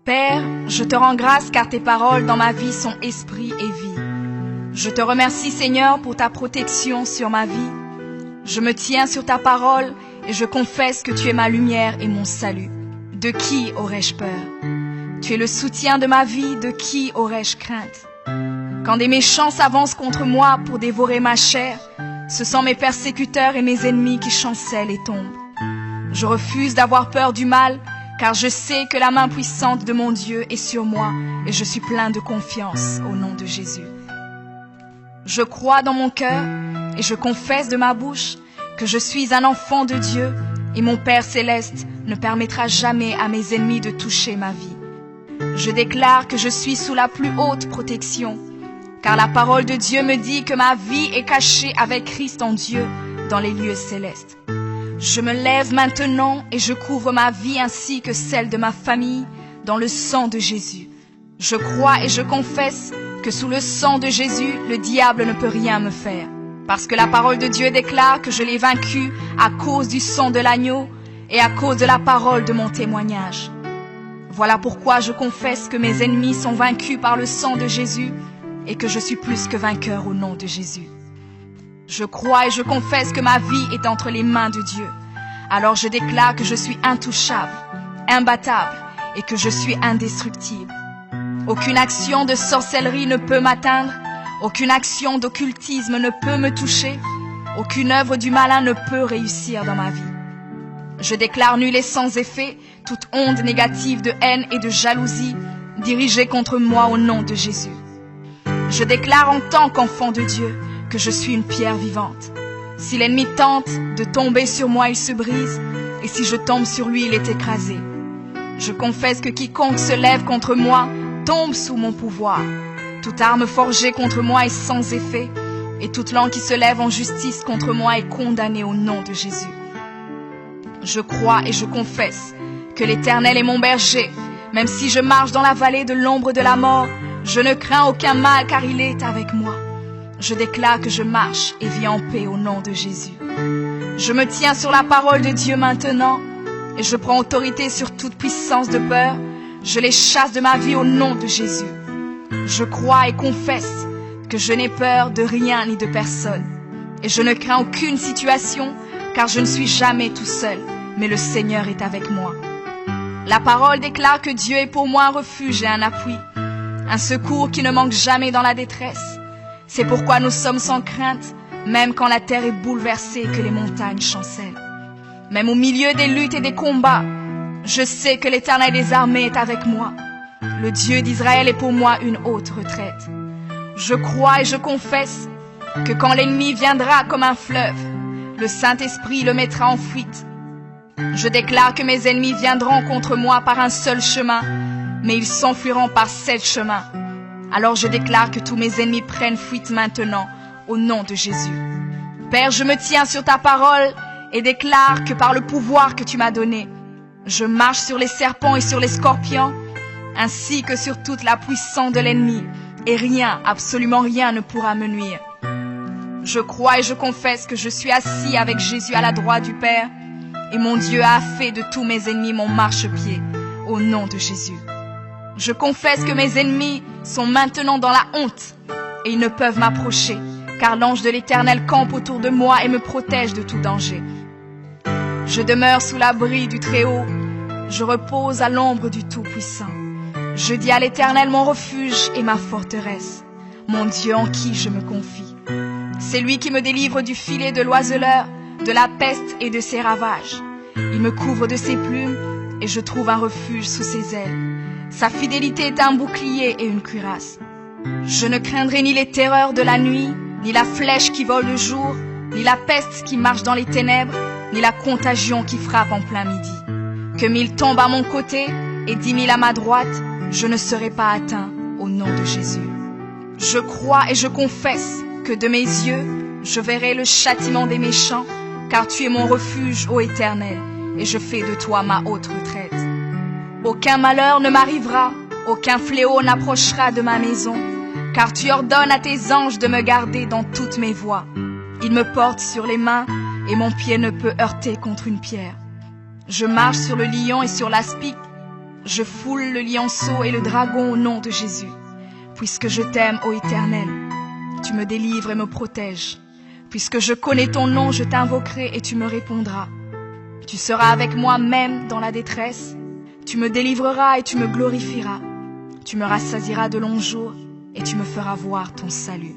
Père, je te rends grâce car tes paroles dans ma vie sont esprit et vie. Je te remercie Seigneur pour ta protection sur ma vie. Je me tiens sur ta parole et je confesse que tu es ma lumière et mon salut. De qui aurais-je peur? Tu es le soutien de ma vie, de qui aurais-je crainte? Quand des méchants s'avancent contre moi pour dévorer ma chair, ce sont mes persécuteurs et mes ennemis qui chancellent et tombent. Je refuse d'avoir peur du mal, car je sais que la main puissante de mon Dieu est sur moi et je suis plein de confiance au nom de Jésus. Je crois dans mon cœur et je confesse de ma bouche que je suis un enfant de Dieu et mon Père céleste ne permettra jamais à mes ennemis de toucher ma vie. Je déclare que je suis sous la plus haute protection, car la parole de Dieu me dit que ma vie est cachée avec Christ en Dieu dans les lieux célestes. Je me lève maintenant et je couvre ma vie ainsi que celle de ma famille dans le sang de Jésus. Je crois et je confesse que sous le sang de Jésus, le diable ne peut rien me faire, parce que la parole de Dieu déclare que je l'ai vaincu à cause du sang de l'agneau et à cause de la parole de mon témoignage. Voilà pourquoi je confesse que mes ennemis sont vaincus par le sang de Jésus et que je suis plus que vainqueur au nom de Jésus. Je crois et je confesse que ma vie est entre les mains de Dieu. Alors je déclare que je suis intouchable, imbattable et que je suis indestructible. Aucune action de sorcellerie ne peut m'atteindre, aucune action d'occultisme ne peut me toucher, aucune œuvre du malin ne peut réussir dans ma vie. Je déclare nul et sans effet toute onde négative de haine et de jalousie dirigée contre moi au nom de Jésus. Je déclare en tant qu'enfant de Dieu que je suis une pierre vivante. Si l'ennemi tente de tomber sur moi, il se brise, et si je tombe sur lui, il est écrasé. Je confesse que quiconque se lève contre moi tombe sous mon pouvoir. Toute arme forgée contre moi est sans effet, et toute langue qui se lève en justice contre moi est condamnée au nom de Jésus. Je crois et je confesse que l'Éternel est mon berger. Même si je marche dans la vallée de l'ombre de la mort, je ne crains aucun mal car il est avec moi. Je déclare que je marche et vis en paix au nom de Jésus. Je me tiens sur la parole de Dieu maintenant et je prends autorité sur toute puissance de peur. Je les chasse de ma vie au nom de Jésus. Je crois et confesse que je n'ai peur de rien ni de personne. Et je ne crains aucune situation car je ne suis jamais tout seul, mais le Seigneur est avec moi. La parole déclare que Dieu est pour moi un refuge et un appui, un secours qui ne manque jamais dans la détresse. C'est pourquoi nous sommes sans crainte, même quand la terre est bouleversée et que les montagnes chancellent. Même au milieu des luttes et des combats, je sais que l'Éternel des armées est avec moi. Le Dieu d'Israël est pour moi une haute retraite. Je crois et je confesse que quand l'ennemi viendra comme un fleuve, le Saint-Esprit le mettra en fuite. Je déclare que mes ennemis viendront contre moi par un seul chemin, mais ils s'enfuiront par 7 chemins. Alors je déclare que tous mes ennemis prennent fuite maintenant, au nom de Jésus. Père, je me tiens sur ta parole et déclare que par le pouvoir que tu m'as donné, je marche sur les serpents et sur les scorpions, ainsi que sur toute la puissance de l'ennemi, et rien, absolument rien ne pourra me nuire. Je crois et je confesse que je suis assis avec Jésus à la droite du Père, et mon Dieu a fait de tous mes ennemis mon marchepied, au nom de Jésus. Je confesse que mes ennemis sont maintenant dans la honte, et ils ne peuvent m'approcher, car l'ange de l'Éternel campe autour de moi et me protège de tout danger. Je demeure sous l'abri du Très-Haut, je repose à l'ombre du Tout-Puissant. Je dis à l'Éternel mon refuge et ma forteresse, mon Dieu en qui je me confie. C'est lui qui me délivre du filet de l'oiseleur, de la peste et de ses ravages. Il me couvre de ses plumes et je trouve un refuge sous ses ailes. Sa fidélité est un bouclier et une cuirasse. Je ne craindrai ni les terreurs de la nuit, ni la flèche qui vole le jour, ni la peste qui marche dans les ténèbres, ni la contagion qui frappe en plein midi. Que 1000 tombent à mon côté et 10 000 à ma droite, je ne serai pas atteint au nom de Jésus. Je crois et je confesse que de mes yeux, je verrai le châtiment des méchants, car tu es mon refuge, ô Éternel, et je fais de toi ma haute retraite. Aucun malheur ne m'arrivera, aucun fléau n'approchera de ma maison, car tu ordonnes à tes anges de me garder dans toutes mes voies. Ils me portent sur les mains, et mon pied ne peut heurter contre une pierre. Je marche sur le lion et sur l'aspic, Je foule le lionceau et le dragon au nom de Jésus. Puisque je t'aime, ô Éternel, tu me délivres et me protèges. Puisque je connais ton nom, je t'invoquerai et tu me répondras. Tu seras avec moi même dans la détresse. Tu me délivreras et tu me glorifieras. Tu me rassasieras de longs jours et tu me feras voir ton salut.